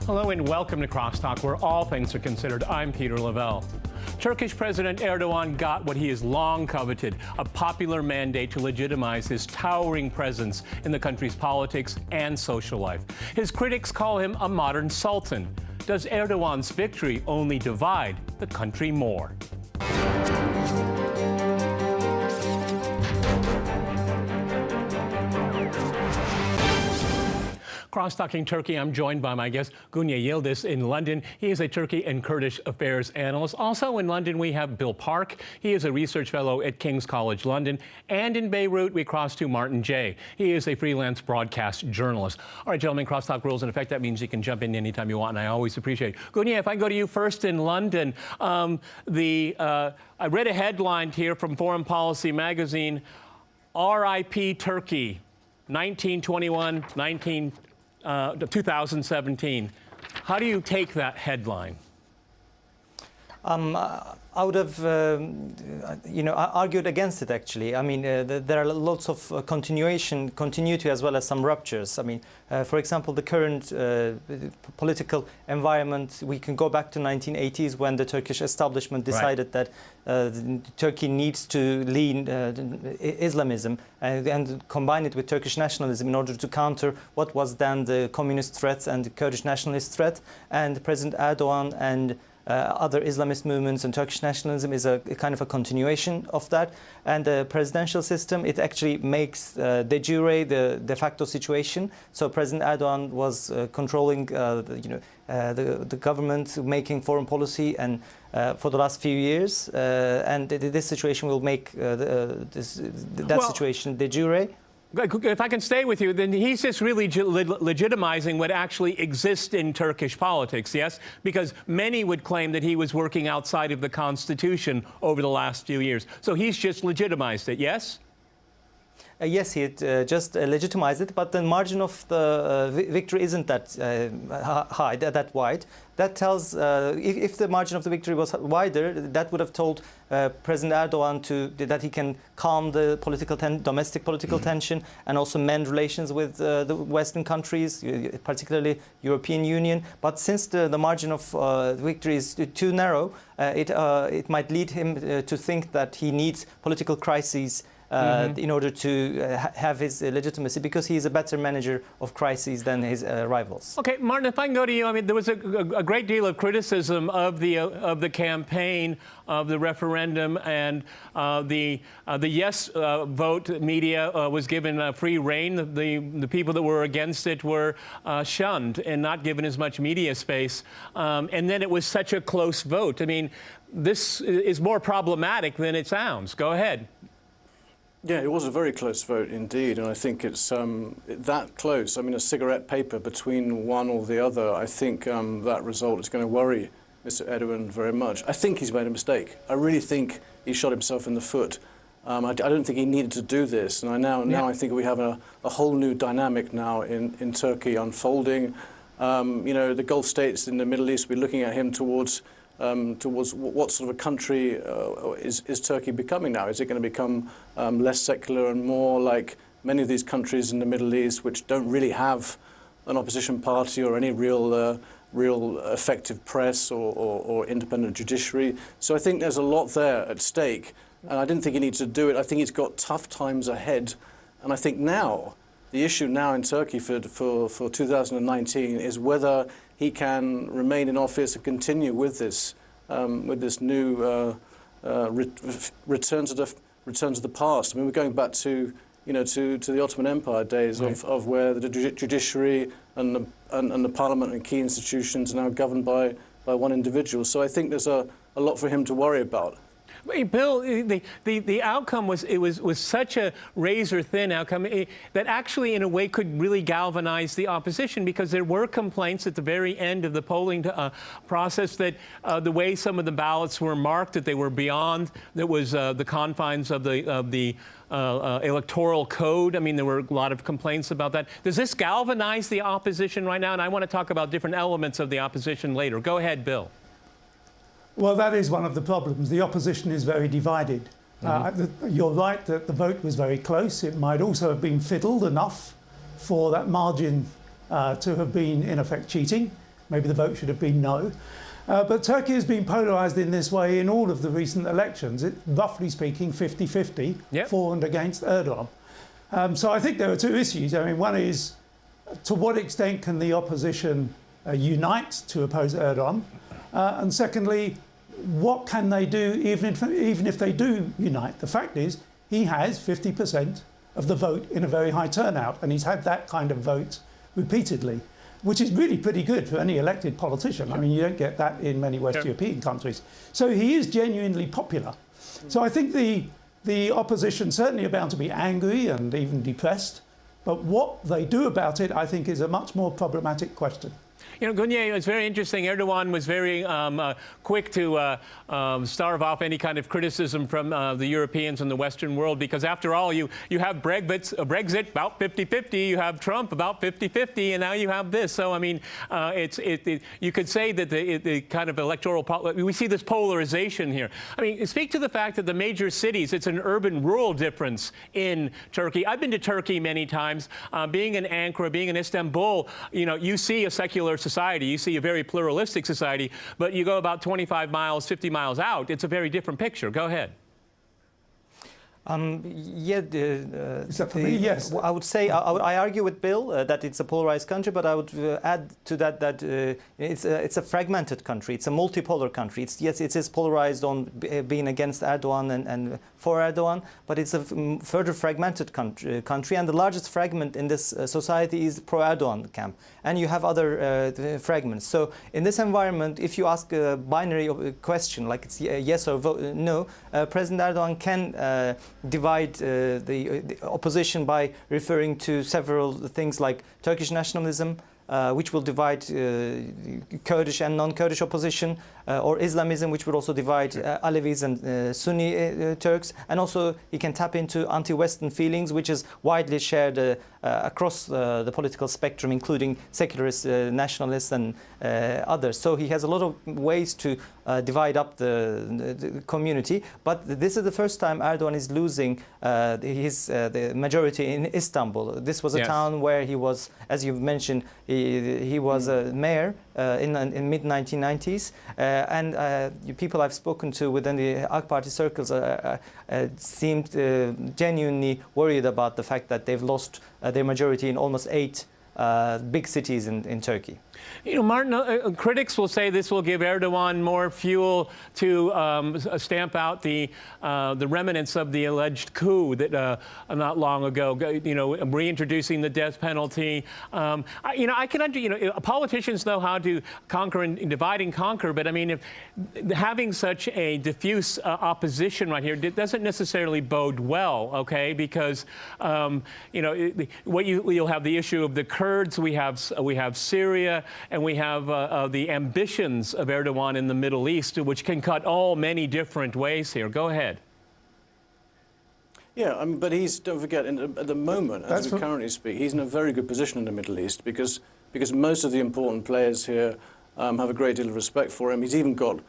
Hello and welcome to Crosstalk, where all things are considered. I'm Peter Lavelle. Turkish President Erdogan got what he has long coveted, a popular mandate to legitimize his towering presence in the country's politics and social life. His critics call him a modern sultan. Does Erdogan's victory only divide the country more? Cross-talking Turkey, I'm joined by my guest, Gunye Yildiz in London. He is a Turkey and Kurdish affairs analyst. Also in London, we have Bill Park. He is a research fellow at King's College London. And in Beirut, we cross to Martin Jay. He is a freelance broadcast journalist. All right, gentlemen, crosstalk rules in effect. That means you can jump in anytime you want, and I always appreciate it. Gunye, if I go to you first in London, I read a headline here from Foreign Policy magazine, RIP Turkey, 1921, 2017. How do you take that headline? I would have, argued against it, actually. I mean, there are lots of continuity as well as some ruptures. I mean, for example, the current political environment, we can go back to 1980s when the Turkish establishment decided that Turkey needs to lean Islamism and combine it with Turkish nationalism in order to counter what was then the communist threat and the Kurdish nationalist threat. And President Erdogan and other Islamist movements and Turkish nationalism is a kind of a continuation of that. And the presidential system, it actually makes de jure the de facto situation. So President Erdogan was controlling the government, making foreign policy, and for the last few years. And this situation will make situation de jure. If I can stay with you, then he's just really legitimizing what actually exists in Turkish politics, yes? Because many would claim that he was working outside of the Constitution over the last few years. So he's just legitimized it, yes? Yes, he just legitimized it, but the margin of the victory isn't that high, that wide. That tells, if the margin of the victory was wider, that would have told President Erdogan that he can calm the domestic political tension and also mend relations with the Western countries, particularly European Union. But since the margin of victory is too narrow, it might lead him to think that he needs political crises in order to have his legitimacy, because he's a better manager of crises than his rivals. Okay, Martin, if I can go to you, I mean, there was a great deal of criticism of the campaign, of the referendum, and the yes vote media was given free rein. The people that were against it were shunned and not given as much media space. And then it was such a close vote. I mean, this is more problematic than it sounds. Go ahead. Yeah, it was a very close vote indeed, and I think it's that close. I mean, a cigarette paper between one or the other. I think that result is going to worry Mr. Erdogan very much. I think he's made a mistake. I really think he shot himself in the foot. I don't think he needed to do this, and now I think we have a whole new dynamic now in Turkey unfolding. The Gulf states in the Middle East, we're looking at him towards what sort of a country is Turkey becoming now? Is it going to become less secular and more like many of these countries in the Middle East, which don't really have an opposition party or any real effective press or independent judiciary? So I think there's a lot there at stake, and I didn't think he needs to do it. I think he's got tough times ahead, and I think now the issue now in Turkey for 2019 is whether he can remain in office and continue with this new return to the past. I mean, we're going back to the Ottoman Empire days of where the judiciary and the parliament and key institutions are now governed by one individual. So I think there's a lot for him to worry about. Hey, Bill, the outcome was such a razor-thin outcome that actually, in a way, could really galvanize the opposition, because there were complaints at the very end of the polling process that the way some of the ballots were marked, that they were beyond the confines of the electoral code. I mean, there were a lot of complaints about that. Does this galvanize the opposition right now? And I want to talk about different elements of the opposition later. Go ahead, Bill. Well, that is one of the problems. The opposition is very divided. You're right that the vote was very close. It might also have been fiddled enough for that margin to have been, in effect, cheating. Maybe the vote should have been no. But Turkey has been polarised in this way in all of the recent elections. It's roughly speaking 50-50 for and against Erdogan. So I think there are two issues. I mean, one is to what extent can the opposition unite to oppose Erdogan? And secondly, what can they do even if they do unite? The fact is he has 50% of the vote in a very high turnout, and he's had that kind of vote repeatedly, which is really pretty good for any elected politician. I mean, you don't get that in many West European countries. So he is genuinely popular. So I think the opposition certainly are bound to be angry and even depressed, but what they do about it, I think, is a much more problematic question. You know, Gunye, it's very interesting. Erdogan was very quick to starve off any kind of criticism from the Europeans and the Western world, because after all, you have Brexit about 50-50, you have Trump about 50-50, and now you have this. So, I mean, you could say that the kind of electoral, we see this polarization here. I mean, speak to the fact that the major cities, it's an urban-rural difference in Turkey. I've been to Turkey many times. Being in Ankara, being in Istanbul, you know, you see a secular society, you see a very pluralistic society, but you go about 25 miles, 50 miles out, it's a very different picture. Go ahead. Yes. I would say I argue with Bill that it's a polarized country, but I would add to that that it's a fragmented country. It's a multipolar country. Yes, it is polarized on being against Erdogan and for Erdogan, but it's a further fragmented country, and the largest fragment in this society is pro-Erdogan camp, and you have other fragments. So in this environment, if you ask a binary question like it's yes or no, President Erdogan can divide the opposition by referring to several things like Turkish nationalism, which will divide Kurdish and non-Kurdish opposition, or Islamism, which will also divide Alevis and Sunni Turks. And also he can tap into anti-Western feelings, which is widely shared across the political spectrum, including secularists, nationalists and others. So he has a lot of ways to divide up the community. But this is the first time Erdogan is losing the majority in Istanbul. This was a town where he was, as you've mentioned, he was a mayor in mid-1990s. And people I've spoken to within the AK Party circles seemed genuinely worried about the fact that they've lost their majority in almost 8 big cities in Turkey. You know, Martin, critics will say this will give Erdogan more fuel to stamp out the remnants of the alleged coup that not long ago, you know, reintroducing the death penalty. You know, politicians know how to conquer and divide and conquer, but I mean, if having such a diffuse opposition right here doesn't necessarily bode well, okay? Because you know, you'll have the issue of the Kurds. We have Syria. And we have the ambitions of Erdogan in the Middle East, which can cut all many different ways here. Go ahead. Yeah, I mean, but don't forget, at the moment, as we currently speak, he's in a very good position in the Middle East because most of the important players here have a great deal of respect for him. He's even got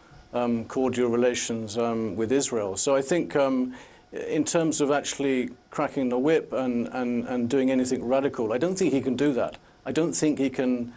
cordial relations with Israel. So I think in terms of actually cracking the whip and doing anything radical, I don't think he can do that. I don't think he can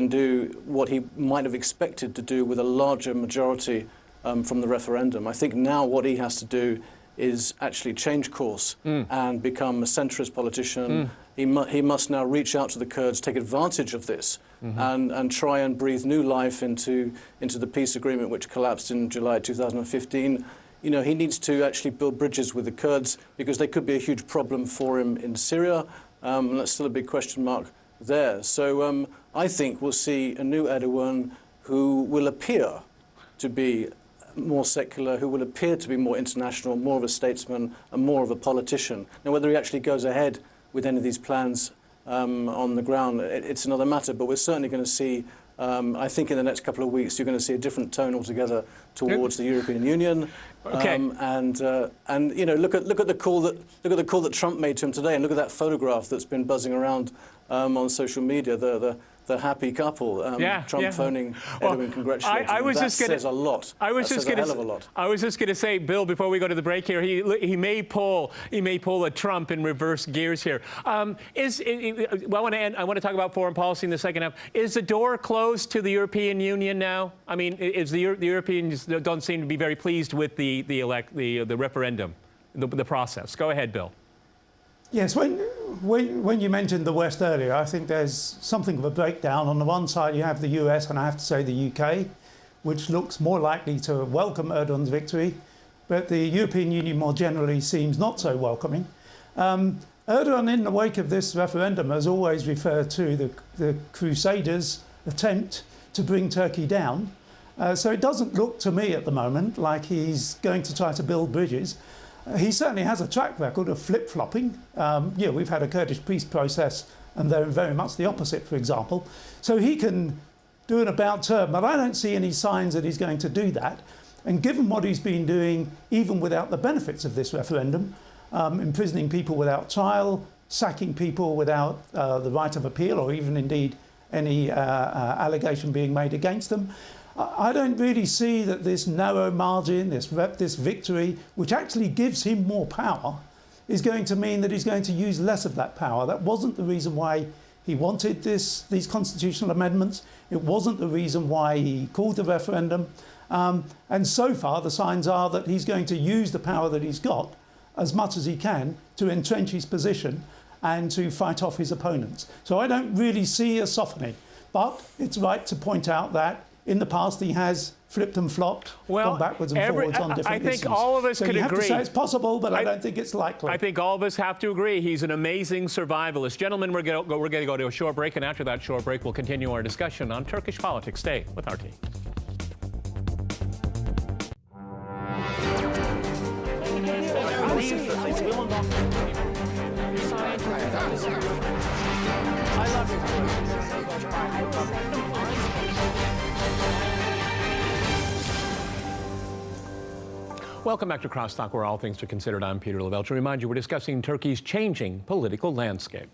do what he might have expected to do with a larger majority from the referendum. I think now what he has to do is actually change course and become a centrist politician. He must now reach out to the Kurds, take advantage of this, and try and breathe new life into the peace agreement which collapsed in July 2015. You know, he needs to actually build bridges with the Kurds because they could be a huge problem for him in Syria. That's still a big question mark there. So I think we'll see a new Erdogan who will appear to be more secular, who will appear to be more international, more of a statesman and more of a politician. Now, whether he actually goes ahead with any of these plans on the ground, it's another matter, but we're certainly going to see, I think in the next couple of weeks, you're going to see a different tone altogether towards the European Union. Okay. And you know, look at the call that Trump made to him today, and look at that photograph that's been buzzing around on social media. The the happy couple. Trump phoning Erdogan congratulating. That says a lot. I was just going to say, Bill, before we go to the break here, he may pull a Trump in reverse gears here. I want to talk about foreign policy in the second half. Is the door closed to the European Union now? I mean, the Europeans don't seem to be very pleased with the referendum, the process. Go ahead, Bill. Yes, when you mentioned the West earlier, I think there's something of a breakdown. On the one side, you have the US, and I have to say the UK, which looks more likely to welcome Erdogan's victory, but the European Union more generally seems not so welcoming. Erdogan, in the wake of this referendum, has always referred to the Crusaders' attempt to bring Turkey down. So it doesn't look to me at the moment like he's going to try to build bridges. He certainly has a track record of flip-flopping. We've had a Kurdish peace process and they're very much the opposite, for example. So he can do an about turn, but I don't see any signs that he's going to do that. And given what he's been doing, even without the benefits of this referendum, imprisoning people without trial, sacking people without the right of appeal, or even indeed any allegation being made against them, I don't really see that this narrow margin, this victory, which actually gives him more power, is going to mean that he's going to use less of that power. That wasn't the reason why he wanted these constitutional amendments. It wasn't the reason why he called the referendum. And so far, the signs are that he's going to use the power that he's got as much as he can to entrench his position and to fight off his opponents. So I don't really see a softening. But it's right to point out that in the past, he has flipped and flopped, gone backwards and forwards on different issues. I think all of us could agree. You have to say it's possible, but I don't think it's likely. I think all of us have to agree he's an amazing survivalist. Gentlemen, we're going to go to a short break, and after that short break, we'll continue our discussion on Turkish politics. Stay with RT. Welcome back to Crosstalk, where all things are considered. I'm Peter Lavelle. To remind you, we're discussing Turkey's changing political landscape.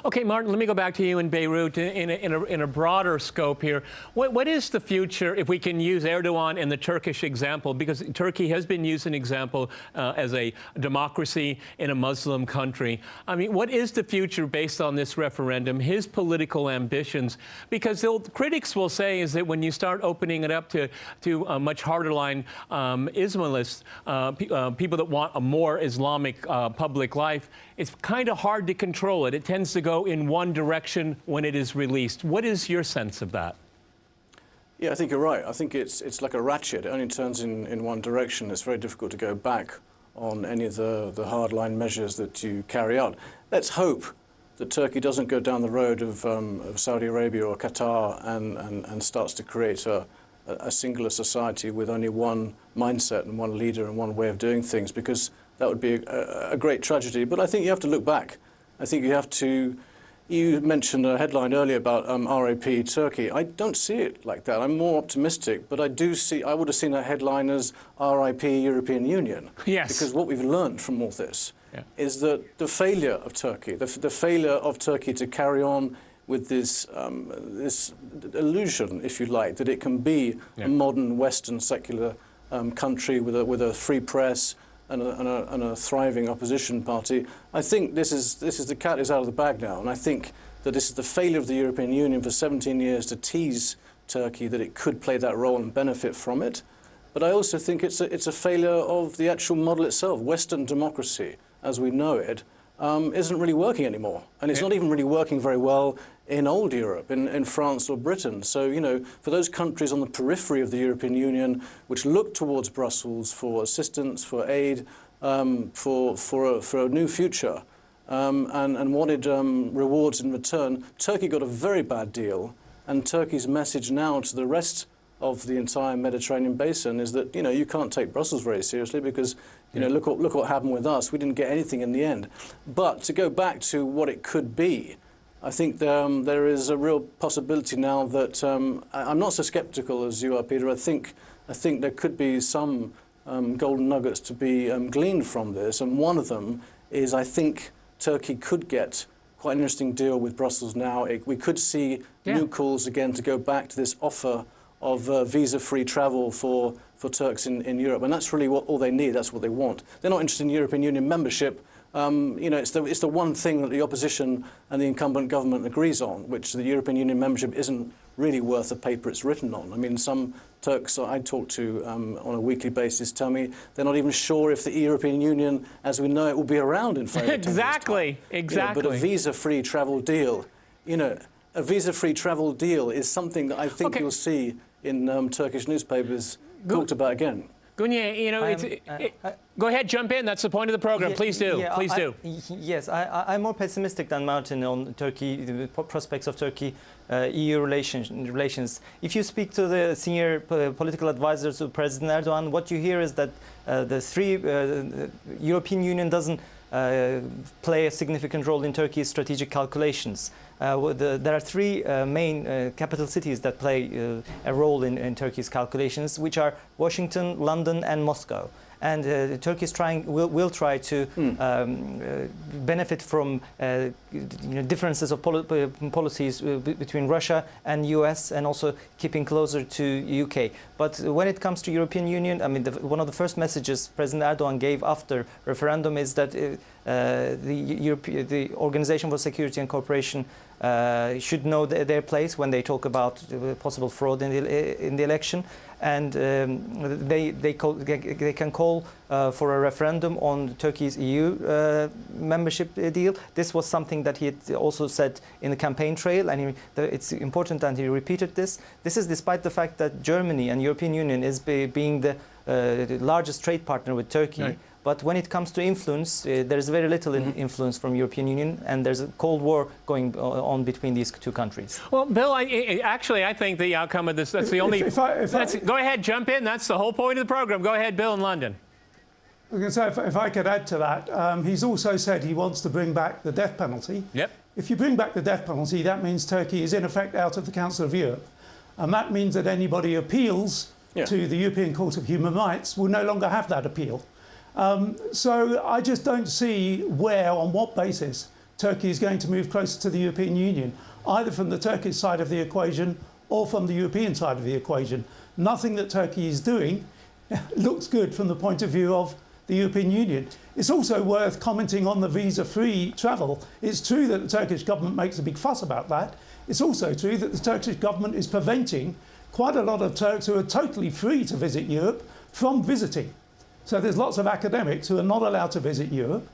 Okay, Martin, let me go back to you in Beirut in a broader scope here. What is the future, if we can use Erdogan and the Turkish example, because Turkey has been used an example as a democracy in a Muslim country. I mean, what is the future based on this referendum, his political ambitions? Because the critics will say is that when you start opening it up to a much harder line Islamists, people that want a more Islamic public life, it's kind of hard to control it. It tends to go in one direction when it is released. What is your sense of that? Yeah, I think you're right. I think it's like a ratchet. It only turns in one direction. It's very difficult to go back on any of the hardline measures that you carry out. Let's hope that Turkey doesn't go down the road of Saudi Arabia or Qatar and starts to create a singular society with only one mindset and one leader and one way of doing things, because that would be a great tragedy. But I think you have to look back. I think you have to. You mentioned a headline earlier about RAP Turkey. I don't see it like that. I'm more optimistic, but I would have seen that headline as RIP European Union. Yes. Because what we've learned from all this is that the failure of Turkey, the failure of Turkey to carry on with this illusion, if you like, that it can be a modern Western secular country with a free press and a thriving opposition party. I think this is the cat is out of the bag now, and I think that this is the failure of the European Union for 17 years to tease Turkey that it could play that role and benefit from it. But I also think it's a failure of the actual model itself. Western democracy, as we know it, isn't really working anymore, and it's not even really working very well in old Europe, in France or Britain. So, you know, for those countries on the periphery of the European Union, which look towards Brussels for assistance, for aid, for a new future, and wanted rewards in return, Turkey got a very bad deal. And Turkey's message now to the rest of the entire Mediterranean basin is that, you know, you can't take Brussels very seriously because, you know, look what happened with us. We didn't get anything in the end. But to go back to what it could be, I think there is a real possibility now that I'm not so sceptical as you are, Peter. I think there could be some golden nuggets to be gleaned from this, and one of them is I think Turkey could get quite an interesting deal with Brussels now. We could see new calls again to go back to this offer of visa-free travel for Turks in Europe, and that's really all they need. That's what they want. They're not interested in European Union membership. You know, it's the one thing that the opposition and the incumbent government agrees on, which the European Union membership isn't really worth the paper it's written on. I mean, some Turks I talk to on a weekly basis tell me they're not even sure if the European Union, as we know it, will be around in 5 or 10 years' time. Exactly. You know, but a visa-free travel deal, you know, a visa-free travel deal is something that I think you'll see in Turkish newspapers talked about again. Gunya, you know, go ahead, jump in. That's the point of the program. Please do. Yeah, Please do. Yes, I'm more pessimistic than Martin on Turkey, the prospects of Turkey-EU relations. If you speak to the senior political advisors of President Erdogan, what you hear is that the European Union doesn't play a significant role in Turkey's strategic calculations. There are three main capital cities that play a role in Turkey's calculations, which are Washington, London, and Moscow. And Turkey will try to benefit from differences of policies between Russia and US, and also keeping closer to UK. But when it comes to European Union, I mean, one of the first messages President Erdogan gave after referendum is that the Organization for Security and Cooperation should know their place when they talk about possible fraud in the election, and they can call for a referendum on Turkey's EU membership deal. This was something that he had also said in the campaign trail, and it's important that he repeated this. This is despite the fact that Germany and European Union is being the largest trade partner with Turkey. Right. But when it comes to influence, there's very little influence from European Union, and there's a Cold War going on between these two countries. Well, Bill, I think the outcome of this, that's the only... Go ahead, jump in. That's the whole point of the program. Go ahead, Bill in London. I was going to say, if I could add to that, he's also said he wants to bring back the death penalty. Yep. If you bring back the death penalty, that means Turkey is in effect out of the Council of Europe. And that means that anybody appeals to the European Court of Human Rights will no longer have that appeal. So I just don't see where, on what basis, Turkey is going to move closer to the European Union, either from the Turkish side of the equation or from the European side of the equation. Nothing that Turkey is doing looks good from the point of view of the European Union. It's also worth commenting on the visa-free travel. It's true that the Turkish government makes a big fuss about that. It's also true that the Turkish government is preventing quite a lot of Turks who are totally free to visit Europe from visiting. So there's lots of academics who are not allowed to visit Europe.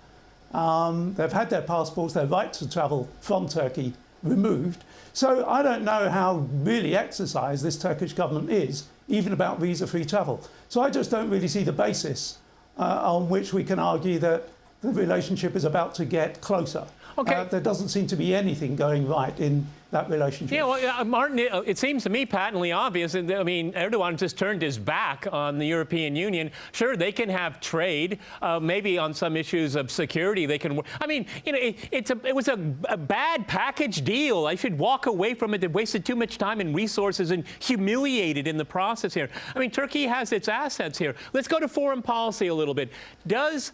They've had their passports, their right to travel from Turkey removed. So I don't know how really exercised this Turkish government is, even about visa-free travel. So I just don't really see the basis on which we can argue that the relationship is about to get closer. Okay. There doesn't seem to be anything going right in that relationship. Yeah, well, Martin, it seems to me patently obvious. I mean, Erdogan just turned his back on the European Union. Sure, they can have trade, maybe on some issues of security. They can. I mean, you know, it was a bad package deal. I should walk away from it. They wasted too much time and resources and humiliated in the process here. I mean, Turkey has its assets here. Let's go to foreign policy a little bit. Does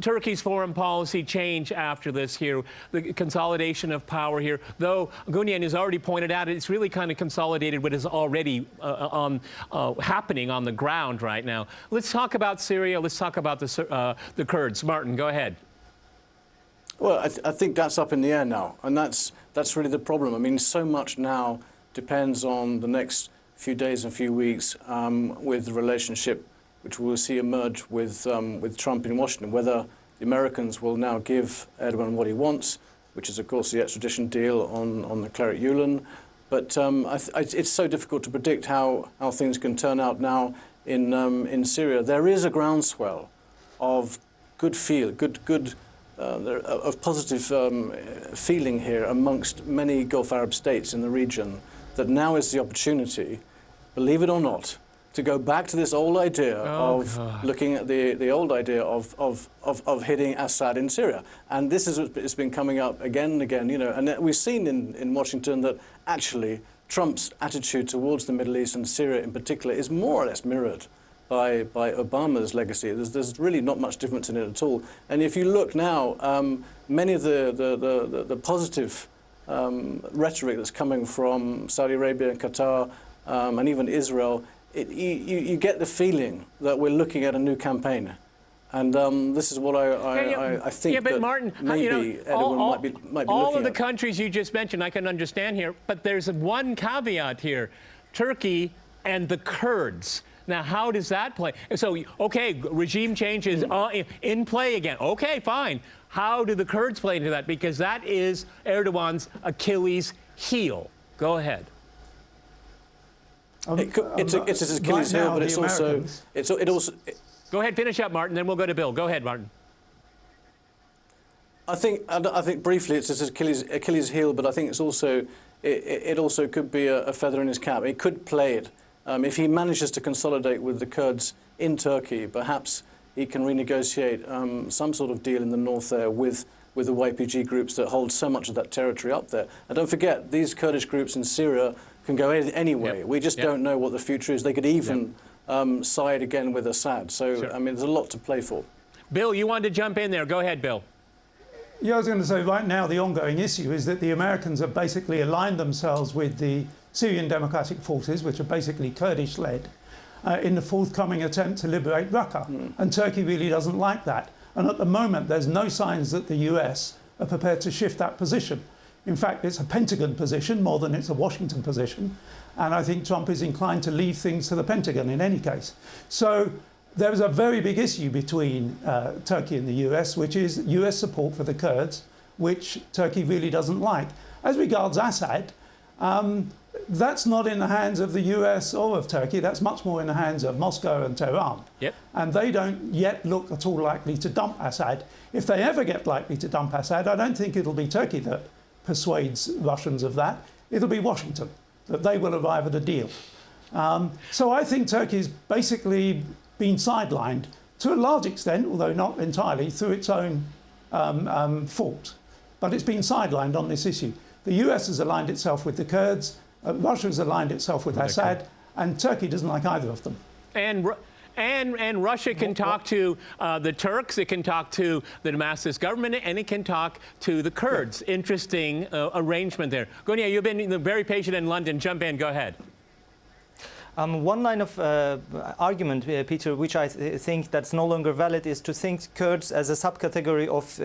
Turkey's foreign policy change after this here, the consolidation of power here? Though Gunyan has already pointed out, it's really kind of consolidated what is already happening on the ground right now. Let's talk about Syria. Let's talk about the Kurds. Martin, go ahead. Well, I think that's up in the air now, and that's really the problem. I mean, so much now depends on the next few days and few weeks with the relationship which we will see emerge with Trump in Washington, whether the Americans will now give Erdogan what he wants, which is, of course, the extradition deal on the Cleric Yulan. But it's so difficult to predict how things can turn out now in Syria. There is a groundswell of of positive feeling here amongst many Gulf Arab states in the region, that now is the opportunity, believe it or not, to go back to this old idea looking at the old idea of hitting Assad in Syria. And this it's been coming up again and again, you know, and we've seen in Washington that actually Trump's attitude towards the Middle East and Syria in particular is more or less mirrored by Obama's legacy. There's really not much difference in it at all. And if you look now, many of the positive rhetoric that's coming from Saudi Arabia and Qatar and even Israel, you get the feeling that we're looking at a new campaign. And this is what I think. Yeah, but that Martin, maybe Erdogan might be looking all of the at. countries you just mentioned, I can understand here, but there's one caveat here: Turkey and the Kurds. Now, how does that play? So, okay, regime change is in play again. Okay, fine. How do the Kurds play into that? Because that is Erdogan's Achilles heel. Go ahead. It's his Achilles heel, but it also. Go ahead, finish up, Martin, then we'll go to Bill. Go ahead, Martin. I think briefly it's his Achilles heel, but I think it's also it also could be a feather in his cap. He could play it if he manages to consolidate with the Kurds in Turkey. Perhaps he can renegotiate some sort of deal in the north there with the YPG groups that hold so much of that territory up there. And don't forget, these Kurdish groups in Syria can go anyway. Yep. We just don't know what the future is. They could even side again with Assad. So, sure. I mean, there's a lot to play for. Bill, you wanted to jump in there. Go ahead, Bill. Yeah, I was going to say right now the ongoing issue is that the Americans have basically aligned themselves with the Syrian Democratic Forces, which are basically Kurdish-led, in the forthcoming attempt to liberate Raqqa. And Turkey really doesn't like that. And at the moment, there's no signs that the US are prepared to shift that position. In fact, it's a Pentagon position more than it's a Washington position. And I think Trump is inclined to leave things to the Pentagon in any case. So there is a very big issue between Turkey and the US, which is US support for the Kurds, which Turkey really doesn't like. As regards Assad, that's not in the hands of the US or of Turkey. That's much more in the hands of Moscow and Tehran. Yep. And they don't yet look at all likely to dump Assad. If they ever get likely to dump Assad, I don't think it'll be Turkey that persuades Russians of that. It'll be Washington, that they will arrive at a deal. So I think Turkey's basically been sidelined to a large extent, although not entirely, through its own fault. But it's been sidelined on this issue. The US has aligned itself with the Kurds, Russia has aligned itself with Assad, and Turkey doesn't like either of them. And Russia can talk to the Turks, it can talk to the Damascus government, and it can talk to the Kurds. Yeah. Interesting arrangement there. Gunya, you've been very patient in London. Jump in, go ahead. One line of argument, Peter, which I think that's no longer valid, is to think Kurds as a subcategory of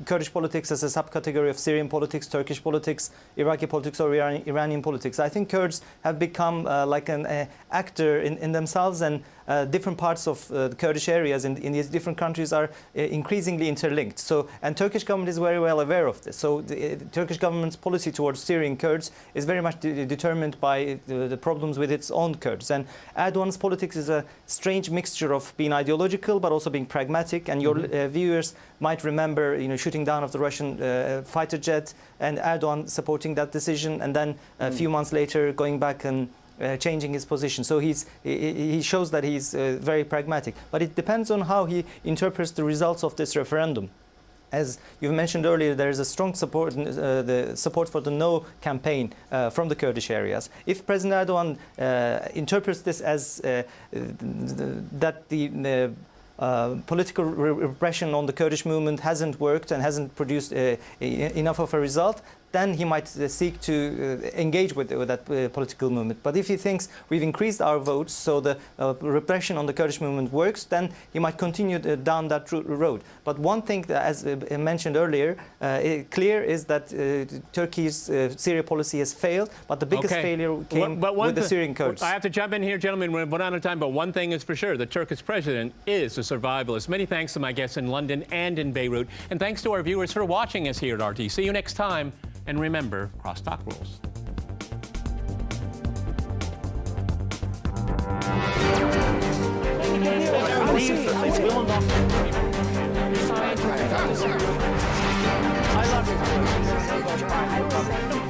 Kurdish politics, as a subcategory of Syrian politics, Turkish politics, Iraqi politics, or Iranian politics. I think Kurds have become like an actor in themselves, and different parts of the Kurdish areas in these different countries are increasingly interlinked. So, and Turkish government is very well aware of this. So the Turkish government's policy towards Syrian Kurds is very much determined by the problems with its own Kurds. And Erdogan's politics is a strange mixture of being ideological but also being pragmatic. And your viewers might remember, shooting down of the Russian fighter jet and Erdogan supporting that decision, and then a few months later going back and changing his position. So he shows that he's very pragmatic. But it depends on how he interprets the results of this referendum. As you mentioned earlier, there is a strong support, the support for the no campaign from the Kurdish areas. If President Erdogan interprets this as that the political repression on the Kurdish movement hasn't worked and hasn't produced enough of a result, then he might seek to engage with that political movement. But if he thinks we've increased our votes, so the repression on the Kurdish movement works, then he might continue down that road. But one thing, as mentioned earlier, clear is that Turkey's Syria policy has failed, but the biggest failure came with the Syrian Kurds. I have to jump in here, gentlemen. We're out of time, but one thing is for sure. The Turkish president is a survivalist. Many thanks to my guests in London and in Beirut. And thanks to our viewers for watching us here at RT. See you next time. And remember, Crosstalk rules. I love it.